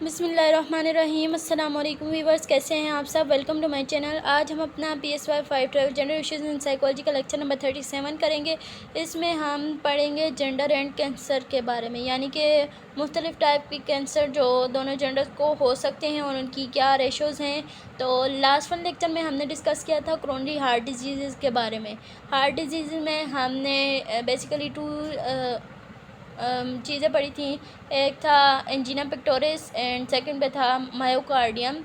बिस्मिल्लाहिर्रहमानिर्रहीम। अस्सलाम वालेकुम व्यूअर्स, कैसे हैं आप सब। Welcome to my channel. आज हम अपना PSY 5 12 gender issues in psychology का लेक्चर नंबर 37 करेंगे। इसमें हम पढ़ेंगे जेंडर एंड कैंसर के बारे में, यानी कि मुख्तलिफ़ टाइप की कैंसर जो दोनों जेंडर को हो सकते हैं और उनकी क्या रेशोज़ हैं। तो लास्ट वाले लेक्चर में हमने डिस्कस किया था क्रोनरी हार्ट डिजीज़ के बारे में। हार्ट डिजीज़ में हमने बेसिकली टू चीज़ें पढ़ी थी। एक था एंजीना पेक्टोरिस एंड सेकंड पे था मायोकार्डियल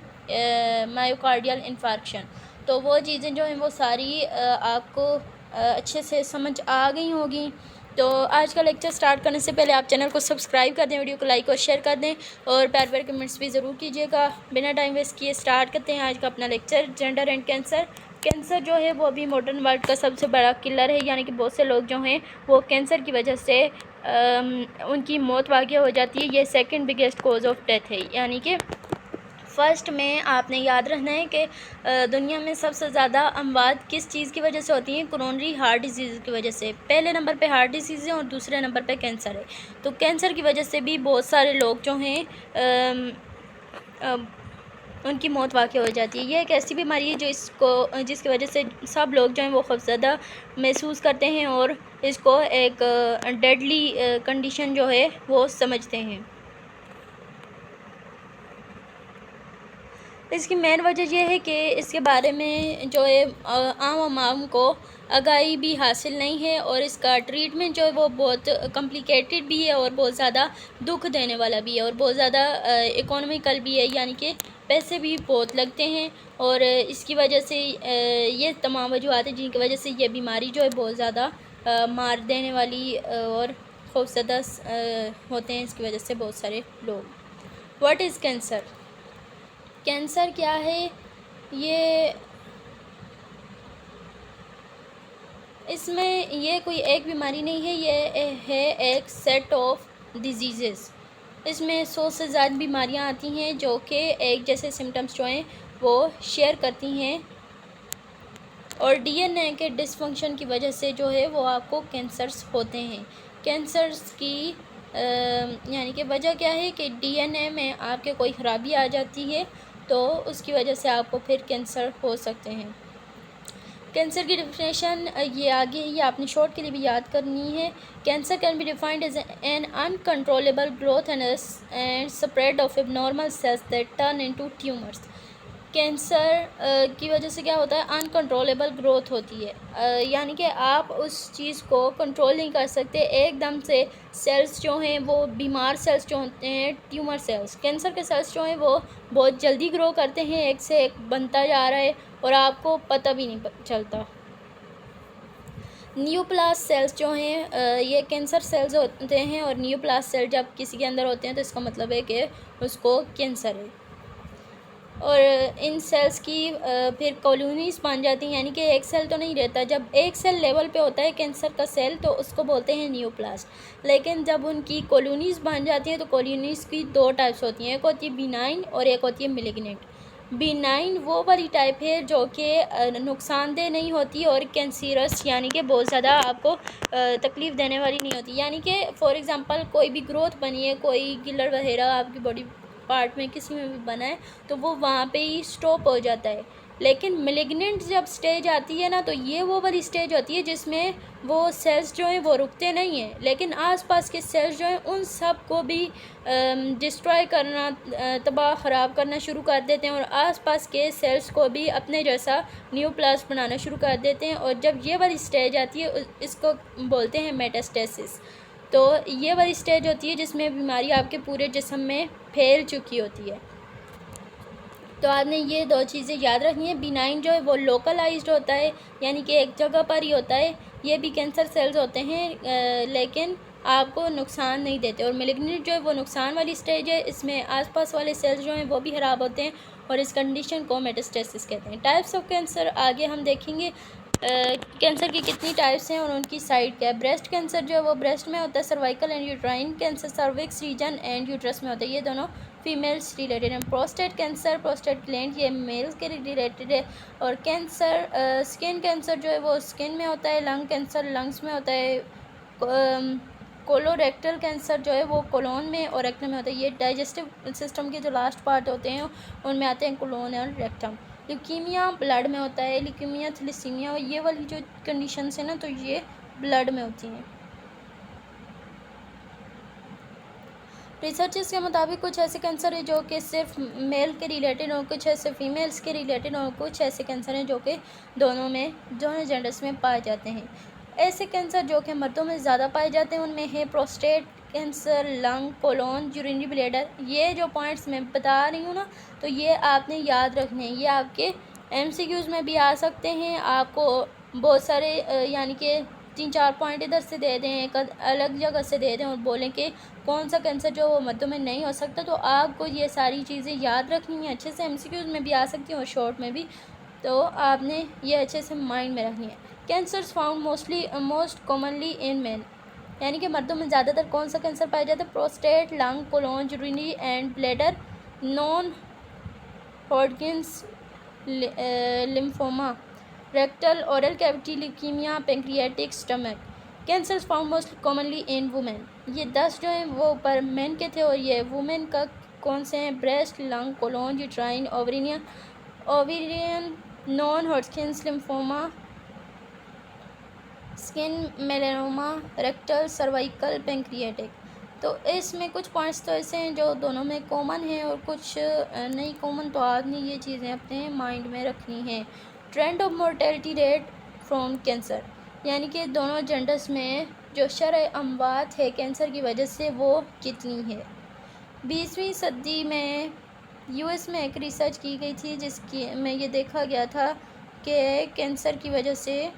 इन्फार्क्शन। तो वो चीज़ें जो हैं वो सारी आपको अच्छे से समझ आ गई होगी। तो आज का लेक्चर स्टार्ट करने से पहले आप चैनल को सब्सक्राइब कर दें, वीडियो को लाइक और शेयर कर दें और प्यार प्यार कमेंट्स भी ज़रूर कीजिएगा। बिना टाइम वेस्ट किए स्टार्ट करते हैं आज का अपना lecture, gender and cancer. Cancer जो है वो अभी मॉडर्न वर्ल्ड का सबसे बड़ा किलर है, यानी कि बहुत से लोग जो हैं वो कैंसर की वजह से उनकी मौत वाक़ई हो जाती है। ये second biggest cause of death है, यानी कि फ़र्स्ट में आपने याद रखना है कि दुनिया में सबसे ज़्यादा अमवात किस चीज़ की वजह से होती हैं, कोरोनरी हार्ट डिजीज़ की वजह से। पहले नंबर पे हार्ट डिजीज़ है और दूसरे नंबर पे कैंसर है। तो कैंसर की वजह से भी बहुत सारे लोग जो हैं उनकी मौत वाक़ई हो जाती है। ये एक ऐसी बीमारी है जिसकी वजह से सब लोग जो हैं वो खौफज़दा महसूस करते हैं और इसको एक डेडली कंडीशन जो है वो समझते हैं। इसकी मेन वजह यह है कि इसके बारे में जो है आम को आगाही भी हासिल नहीं है और इसका ट्रीटमेंट जो है वो बहुत कॉम्प्लिकेटेड भी है और बहुत ज़्यादा दुख देने वाला भी है और बहुत ज़्यादा इकोनॉमिकल भी है, यानी कि पैसे भी बहुत लगते हैं। और इसकी वजह से ये तमाम वजूहत हैं जिनकी वजह से ये बीमारी जो है बहुत ज़्यादा मार देने वाली और खौफज़दा होते हैं इसकी वजह से बहुत सारे लोग। What is cancer? कैंसर क्या है? इसमें ये कोई एक बीमारी नहीं है, ये है एक सेट ऑफ डिजीज़ेस। इसमें 100 से ज़्यादा बीमारियां आती हैं जो कि एक जैसे सिम्टम्स जो हैं वो शेयर करती हैं और DNA के डिसफंक्शन की वजह से जो है वो आपको कैंसर्स होते हैं। कैंसर्स की यानी कि वजह क्या है कि DNA में आपके कोई ख़राबी आ जाती है, तो उसकी वजह से आपको फिर कैंसर हो सकते हैं। कैंसर की डिफिनेशन ये आगे है, ये आपने शॉर्ट के लिए भी याद करनी है। Cancer can be defined as an uncontrollable growth and spread of abnormal cells that turn into tumours. Cancer की वजह से क्या होता है, अनकंट्रोलेबल ग्रोथ होती है, यानी कि आप उस चीज़ को कंट्रोल नहीं कर सकते। एकदम से सेल्स जो हैं वो बीमार सेल्स जो होते हैं, ट्यूमर सेल्स, कैंसर के सेल्स जो हैं वो बहुत जल्दी ग्रो करते हैं, एक से एक बनता जा रहा है और आपको पता भी नहीं चलता। न्यूप्लास्ट सेल्स जो हैं ये कैंसर सेल्स होते हैं और न्यूप्लास्ट सेल जब किसी के अंदर होते हैं तो इसका मतलब है कि उसको कैंसर है। और इन सेल्स की फिर कॉलोनीज बन जाती हैं, यानी कि एक सेल तो नहीं रहता। जब एक सेल लेवल पे होता है कैंसर का सेल तो उसको बोलते हैं न्यूप्लास्ट, लेकिन जब उनकी कॉलोनीज बन जाती हैं तो कॉलोनीज की दो टाइप्स होती हैं, एक होती है बिनाइन और एक होती है मेलिग्नेंट। बिनाइन वो वाली टाइप है जो कि नुकसानदेह नहीं होती और कैंसरस यानी कि बहुत ज़्यादा आपको तकलीफ़ देने वाली नहीं होती। यानी कि फॉर एग्ज़ाम्पल कोई भी ग्रोथ बनी है, कोई गिलर वगैरह आपकी बॉडी पार्ट में किसी में भी बना है तो वो वहाँ पे ही स्टॉप हो जाता है। लेकिन मेलिग्नेंट जब स्टेज आती है ना, तो ये वो वाली स्टेज होती है जिसमें वो सेल्स जो हैं वो रुकते नहीं हैं, लेकिन आसपास के सेल्स जो हैं उन सब को भी डिस्ट्रॉय करना, तबाह ख़राब करना शुरू कर देते हैं और आसपास के सेल्स को भी अपने जैसा न्यूप्लास्ट बनाना शुरू कर देते हैं। और जब ये वाली स्टेज आती है इसको बोलते हैं मेटास्टेसिस। तो ये वाली स्टेज होती है जिसमें बीमारी आपके पूरे जिस्म में फैल चुकी होती है। तो आपने ये दो चीज़ें याद रखनी है। बिनाइन जो है वो लोकलाइज्ड होता है, यानी कि एक जगह पर ही होता है। ये भी कैंसर सेल्स होते हैं लेकिन आपको नुकसान नहीं देते। और मेलिग्नेंट जो है वो नुकसान वाली स्टेज है, इसमें आसपास वाले सेल्स जो हैं वो भी ख़राब होते हैं और इस कंडीशन को मेटास्टेसिस कहते हैं। टाइप्स ऑफ कैंसर आगे हम देखेंगे। कैंसर की कितनी टाइप्स हैं और उनकी साइड क्या है। ब्रेस्ट कैंसर जो है वो ब्रेस्ट में होता है। Cervical and uterine cancer cervix region and uterus में होता है, ये दोनों फीमेल्स रिलेटेड हैं। प्रोस्टेट कैंसर, प्रोस्टेट ग्लैंड, ये मेल्स के रिलेटेड है। और कैंसर स्किन कैंसर जो है वो स्किन में होता है। लंग कैंसर लंग्स में होता है। कोलोरेक्टल कैंसर जो है वो कोलोन में और रेक्टम में होता है। ये डाइजेस्टिव सिस्टम के जो लास्ट पार्ट होते हैं उनमें आते हैं कोलोन और रेक्टम। ल्यूकीमिया ब्लड में होता है, ल्यूकीमिया थैलेसीमिया ये वाली जो कंडीशंस है ना तो ये ब्लड में होती हैं। रिसर्चर्स के मुताबिक कुछ ऐसे कैंसर है जो कि सिर्फ मेल के रिलेटेड और कुछ ऐसे फीमेल्स के रिलेटेड और कुछ ऐसे कैंसर हैं जो कि दोनों जेंडर्स में पाए जाते हैं। ऐसे कैंसर जो कि मर्दों में ज़्यादा पाए जाते हैं उनमें है prostate cancer, lung, colon, urinary bladder. ये जो पॉइंट्स मैं बता रही हूँ ना तो ये आपने याद रखने हैं, ये आपके MCQs में भी आ सकते हैं। आपको बहुत सारे यानी कि 3-4 पॉइंट इधर से दे दें, एक अलग जगह से दे दें और बोलें कि कौन सा कैंसर जो मर्दों में नहीं हो सकता, तो आपको ये सारी चीज़ें याद रखनी है। अच्छे से MCQs में भी आ सकती हैं और शॉर्ट में भी, तो आपने ये अच्छे से माइंड में रखनी है। कैंसर्स फाउंड मोस्ट कॉमनली इन मेन, यानी कि मर्दों में ज़्यादातर कौन सा कैंसर पाया जाता है? Prostate, lung, colon, urinary and bladder, non Hodgkin's lymphoma, rectal, oral cavity leukaemia, pancreatic, stomach. Cancers found most commonly in women. ये 10 जो हैं वो पर मेन के थे और ये वुमेन का कौन से हैं? Breast, lung, colon, uterine, ovarian, non Hodgkin's lymphoma, skin melanoma, rectal, cervical, pancreatic. तो इसमें कुछ पॉइंट्स तो ऐसे हैं जो दोनों में कॉमन हैं और कुछ नहीं कॉमन, तो आपने ये चीज़ें अपने माइंड में रखनी हैं। Trend of mortality rate from cancer, यानी कि दोनों जेंडर्स में जो शरह अमवात है कैंसर की वजह से वो कितनी है। 20वीं सदी में US में एक रिसर्च की गई थी जिसकी में ये देखा गया था कि कैंसर की वजह से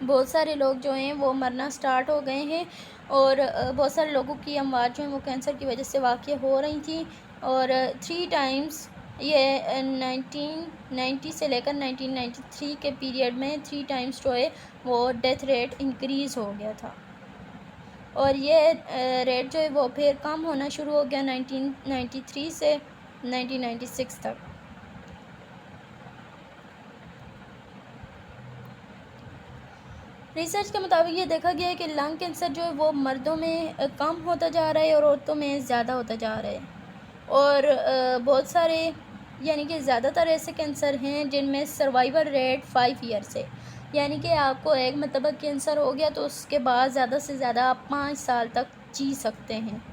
बहुत सारे लोग जो हैं वो मरना स्टार्ट हो गए हैं और बहुत सारे लोगों की अमवात जो हैं वो कैंसर की वजह से वाक़या हो रही थी। और 3 टाइम्स ये 1990 से लेकर 1993 के पीरियड में 3 टाइम्स जो है वो डेथ रेट इंक्रीज़ हो गया था और ये रेट जो है वो फिर कम होना शुरू हो गया 1993 से 1996 तक। रिसर्च के मुताबिक ये देखा गया है कि लंग कैंसर जो है वो मर्दों में कम होता जा रहा है और औरतों में ज़्यादा होता जा रहा है। और बहुत सारे यानी कि ज़्यादातर ऐसे कैंसर हैं जिनमें सर्वाइवल रेट 5 ईयर्स है, यानी कि आपको एक मरतबा कैंसर हो गया तो उसके बाद ज़्यादा से ज़्यादा आप 5 साल तक जी सकते हैं।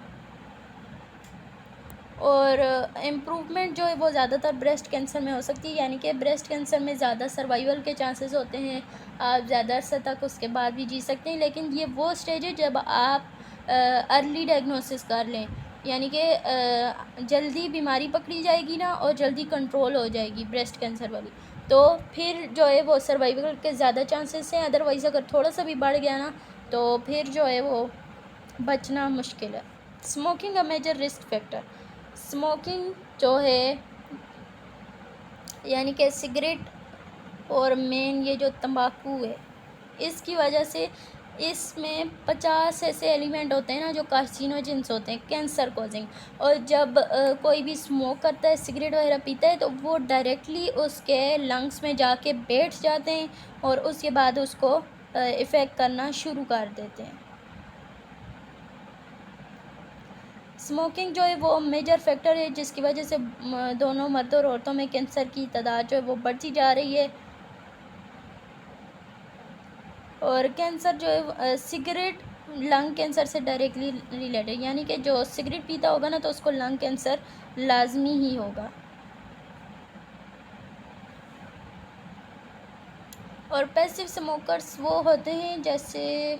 और इम्प्रूवमेंट जो है वो ज़्यादातर ब्रेस्ट कैंसर में हो सकती है, यानी कि ब्रेस्ट कैंसर में ज़्यादा सर्वाइवल के चांसेस होते हैं, आप ज़्यादा अरसे तक उसके बाद भी जी सकते हैं। लेकिन ये वो स्टेज है जब आप अर्ली डायग्नोसिस कर लें, यानी कि जल्दी बीमारी पकड़ी जाएगी ना और जल्दी कंट्रोल हो जाएगी ब्रेस्ट कैंसर वाली, तो फिर जो है वो सर्वाइवल के ज़्यादा चांसेस हैं। अदरवाइज़ अगर थोड़ा सा भी बढ़ गया ना तो फिर जो है वो बचना मुश्किल है। Smoking a major risk factor, smoking जो है यानी कि सिगरेट और मेन ये जो तंबाकू है इसकी वजह से इसमें 50 ऐसे एलिमेंट होते हैं ना जो कार्सिनोजेंस होते हैं, कैंसर कॉजिंग। और जब कोई भी स्मोक करता है, सिगरेट वगैरह पीता है, तो वो डायरेक्टली उसके लंग्स में जाके बैठ जाते हैं और उसके बाद उसको इफ़ेक्ट करना शुरू कर देते हैं। स्मोकिंग जो है वो मेजर फैक्टर है जिसकी वजह से दोनों मर्दों और औरतों में कैंसर की तादाद जो है वो बढ़ती जा रही है। और कैंसर जो है सिगरेट लंग कैंसर से डायरेक्टली रिलेटेड, यानी कि जो सिगरेट पीता होगा ना तो उसको लंग कैंसर लाजमी ही होगा। और पैसिव स्मोकर्स वो होते हैं जैसे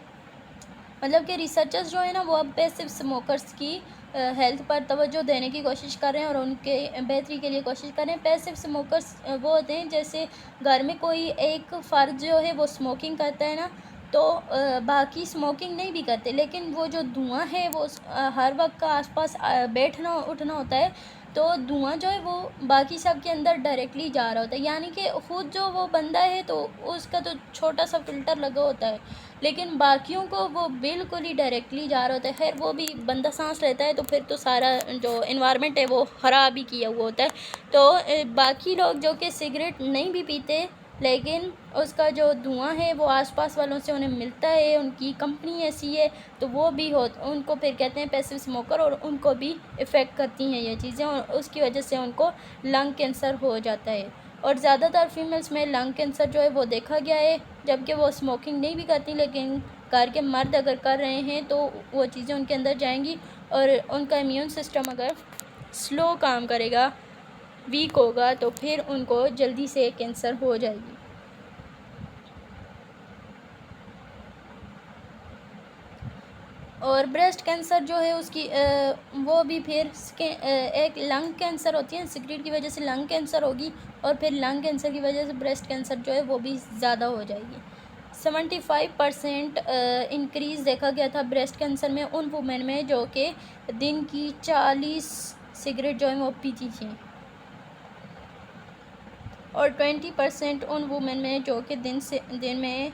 मतलब कि रिसर्चर्स जो है ना वो अब पैसिव स्मोकर्स की हेल्थ पर तवज्जो देने की कोशिश कर रहे हैं और उनके बेहतरी के लिए कोशिश कर रहे हैं। पैसिव स्मोकर्स वो होते हैं जैसे घर में कोई एक फ़र्द जो है वो स्मोकिंग करता है ना तो बाकी स्मोकिंग नहीं भी करते, लेकिन वो जो धुआं है वो हर वक्त का आसपास बैठना उठना होता है, तो धुआं जो है वो बाकी सब के अंदर डायरेक्टली जा रहा होता है। यानी कि ख़ुद जो वो बंदा है तो उसका तो छोटा सा फ़िल्टर लगा होता है, लेकिन बाकियों को वो बिल्कुल ही डायरेक्टली जा रहा होता है। खैर वो भी बंदा सांस लेता है तो फिर तो सारा जो इन्वायरमेंट है वो ख़राब ही किया हुआ होता है। तो बाकी लोग जो कि सिगरेट नहीं भी पीते लेकिन उसका जो धुआं है वो आसपास वालों से उन्हें मिलता है, उनकी कंपनी ऐसी है तो वो भी उनको फिर कहते हैं पैसिव स्मोकर, और उनको भी इफ़ेक्ट करती हैं ये चीज़ें, और उसकी वजह से उनको लंग कैंसर हो जाता है। और ज़्यादातर फीमेल्स में लंग कैंसर जो है वो देखा गया है, जबकि वो स्मोकिंग नहीं भी करती, लेकिन घर के मर्द अगर कर रहे हैं तो वो चीज़ें उनके अंदर जाएंगी और उनका इम्यून सिस्टम अगर स्लो काम करेगा, वीक होगा, तो फिर उनको जल्दी से कैंसर हो जाएगी। और ब्रेस्ट कैंसर जो है उसकी वो भी फिर एक लंग कैंसर होती है, सिगरेट की वजह से लंग कैंसर होगी, और फिर लंग कैंसर की वजह से ब्रेस्ट कैंसर जो है वो भी ज़्यादा हो जाएगी। 75% इंक्रीज़ देखा गया था ब्रेस्ट कैंसर में उन वुमेन में जो कि दिन की 40 सिगरेट जो है वो पीती थी, और 20% उन वुमेन में जो कि दिन में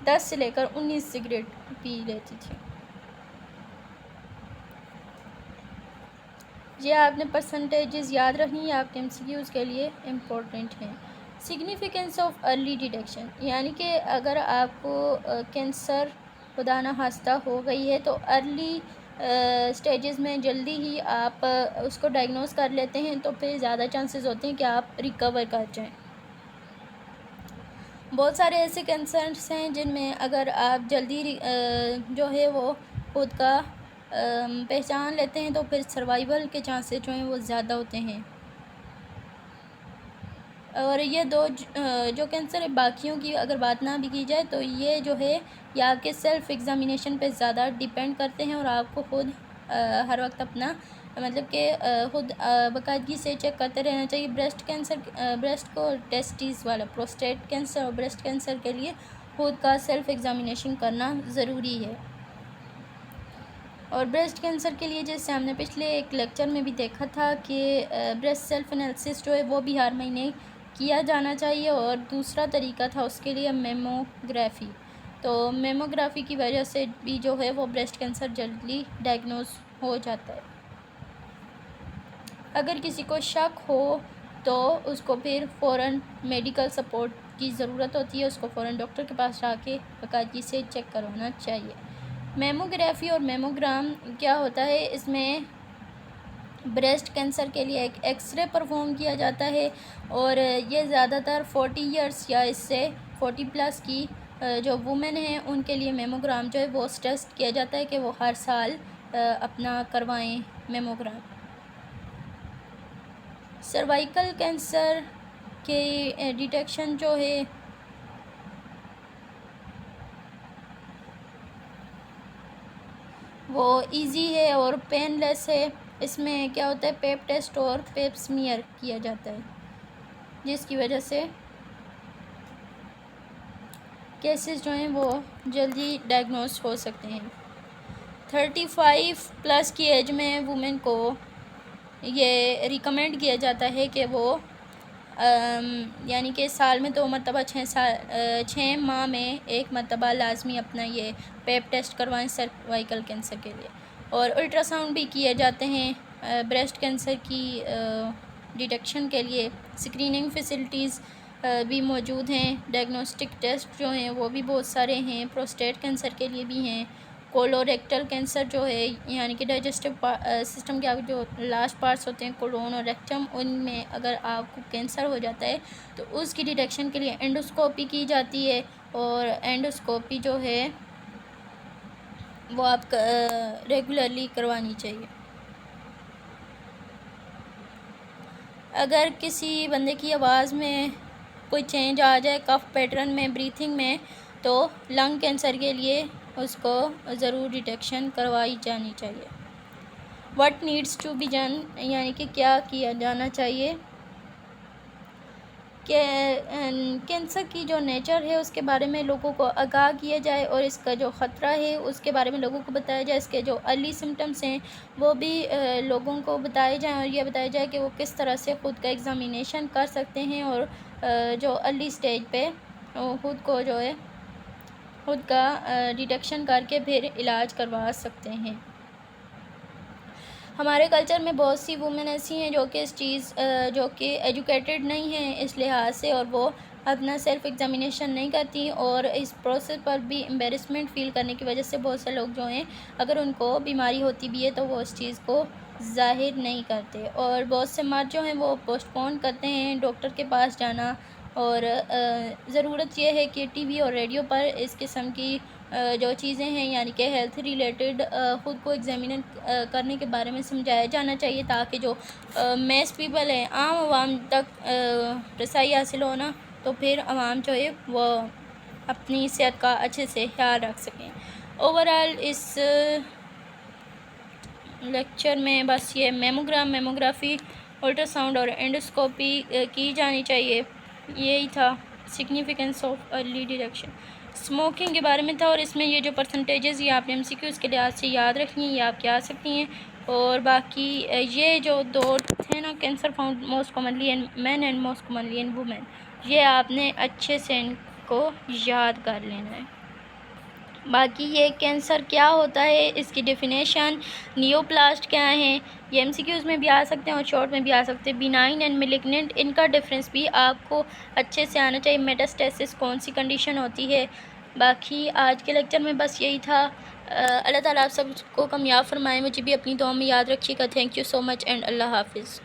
10 से लेकर 19 सिगरेट पी लेती थी। ये आपने परसेंटेजेस याद रखनी है, आपके MCQs के लिए इम्पोर्टेंट हैं। सिग्निफिकेंस ऑफ अर्ली डिटेक्शन, यानी कि अगर आपको कैंसर खुदा न खास्ता हो गई है तो अर्ली स्टेजेस में जल्दी ही आप उसको डायग्नोस कर लेते हैं तो फिर ज़्यादा चांसेस होते हैं कि आप रिकवर कर जाएं। बहुत सारे ऐसे कैंसर्स हैं जिनमें अगर आप जल्दी जो है वो खुद का पहचान लेते हैं तो फिर सर्वाइवल के चांसेस जो हैं वो ज़्यादा होते हैं। और ये दो जो कैंसर है, बाकियों की अगर बात ना भी की जाए तो ये जो है ये आपके सेल्फ़ एग्ज़ामिनेशन पे ज़्यादा डिपेंड करते हैं, और आपको खुद हर वक्त अपना मतलब कि खुद बाकायदगी से चेक करते रहना चाहिए। ब्रेस्ट को टेस्टिस वाला प्रोस्टेट कैंसर और ब्रेस्ट कैंसर के लिए खुद का सेल्फ़ एग्ज़ामिनेशन करना ज़रूरी है। और ब्रेस्ट कैंसर के लिए जैसे हमने पिछले एक लेक्चर में भी देखा था कि ब्रेस्ट सेल्फ एनालिसिस जो है वो भी हर महीने किया जाना चाहिए, और दूसरा तरीका था उसके लिए मेमोग्राफी। तो मेमोग्राफी की वजह से भी जो है वो ब्रेस्ट कैंसर जल्दी डायग्नोज हो जाता है। अगर किसी को शक हो तो उसको फिर फ़ौरन मेडिकल सपोर्ट की ज़रूरत होती है, उसको फ़ौरन डॉक्टर के पास जाके बाकायदगी से चेक करवाना चाहिए। मेमोग्राफी और मेमोग्राम क्या होता है, इसमें ब्रेस्ट कैंसर के लिए एक एक्सरे परफॉर्म किया जाता है, और ये ज़्यादातर 40 इयर्स या इससे 40 प्लस की जो वुमेन हैं उनके लिए मेमोग्राम जो है वो सजेस्ट किया जाता है कि वो हर साल अपना करवाएं मेमोग्राम। सर्वाइकल कैंसर के डिटेक्शन जो है वो इजी है और पेनलेस है। इसमें क्या होता है, पेप टेस्ट और पेप स्मीयर किया जाता है, जिसकी वजह से केसेस जो हैं वो जल्दी डायग्नोस हो सकते हैं। 35 प्लस की एज में वुमेन को ये रिकमेंड किया जाता है कि वो यानी कि साल में 2 मरतबा 6 माह में 1 मरतबा लाजमी अपना ये पेप टेस्ट करवाएं सर्वाइकल कैंसर के लिए। और अल्ट्रासाउंड भी किए जाते हैं ब्रेस्ट कैंसर की डिटेक्शन के लिए। स्क्रीनिंग फैसिलिटीज़ भी मौजूद हैं। डायग्नोस्टिक टेस्ट जो हैं वो भी बहुत सारे हैं, प्रोस्टेट कैंसर के लिए भी हैं। कोलोरेक्टल कैंसर जो है यानी कि डाइजेस्टिव सिस्टम के आगे जो लास्ट पार्ट्स होते हैं कोलोन और रेक्टम, उनमें अगर आपको कैंसर हो जाता है तो उसकी डिटेक्शन के लिए एंडोस्कोपी की जाती है, और एंडोस्कोपी जो है वो आप रेगुलरली करवानी चाहिए। अगर किसी बंदे की आवाज़ में कोई चेंज आ जाए, कफ पैटर्न में, ब्रीथिंग में, तो लंग कैंसर के लिए उसको ज़रूर डिटेक्शन करवाई जानी चाहिए। What needs to be done, यानी कि क्या किया जाना चाहिए, कि कैंसर की जो नेचर है उसके बारे में लोगों को आगाह किया जाए, और इसका जो ख़तरा है उसके बारे में लोगों को बताया जाए। इसके जो अर्ली सिम्टम्स हैं वो भी लोगों को बताए जाएं, और ये बताया जाए कि वो किस तरह से ख़ुद का एग्ज़ामिनेशन कर सकते हैं, और जो अर्ली स्टेज पे ख़ुद को जो है खुद का डिटेक्शन करके फिर इलाज करवा सकते हैं। हमारे कल्चर में बहुत सी वुमेन ऐसी हैं जो कि जो कि एजुकेटेड नहीं हैं इस लिहाज से, और वो अपना सेल्फ़ एग्ज़ामिनेशन नहीं करती, और इस प्रोसेस पर भी एम्बेरसमेंट फ़ील करने की वजह से बहुत से लोग जो हैं, अगर उनको बीमारी होती भी है तो वो उस चीज़ को ज़ाहिर नहीं करते, और बहुत से मर्द जो हैं वो पोस्टपोन करते हैं डॉक्टर के पास जाना। और ज़रूरत ये है कि टीवी और रेडियो पर इस किस्म की जो चीज़ें हैं, यानी कि हेल्थ रिलेटेड ख़ुद को एग्ज़ामिन करने के बारे में समझाया जाना चाहिए, ताकि जो मैस पीपल हैं, आम आवाम तक रसाई हासिल हो ना, तो फिर आवाम जो है वो अपनी सेहत का अच्छे से ख्याल रख सकें। ओवरऑल इस लेक्चर में बस ये मेमोग्राफी, अल्ट्रासाउंड और एंडोस्कोपी की जानी चाहिए, यही था significance of early detection. Smoking के बारे में था, और इसमें ये जो परसेंटेजेस ये आपने एमसीक्यूज़ के लिहाज से याद रखनी है, ये आप क्या सकती हैं। और बाकी ये जो दो थे ना, cancer found most commonly in man and most commonly in women, ये आपने अच्छे से इनको याद कर लेना है। बाकी ये कैंसर क्या होता है, इसकी डेफिनेशन, नियोप्लास्ट क्या हैं, ये एमसीक्यूज़ में भी आ सकते हैं और शॉर्ट में भी आ सकते हैं। बिनाइन एंड मेलिग्नेंट, इनका डिफरेंस भी आपको अच्छे से आना चाहिए। मेटास्टेसिस कौन सी कंडीशन होती है। बाकी आज के लेक्चर में बस यही था। अल्लाह ताला आप सबको कामयाब फरमाए, मुझे भी अपनी दुआ में याद रखिएगा। Thank you so much and Allah हाफिज़।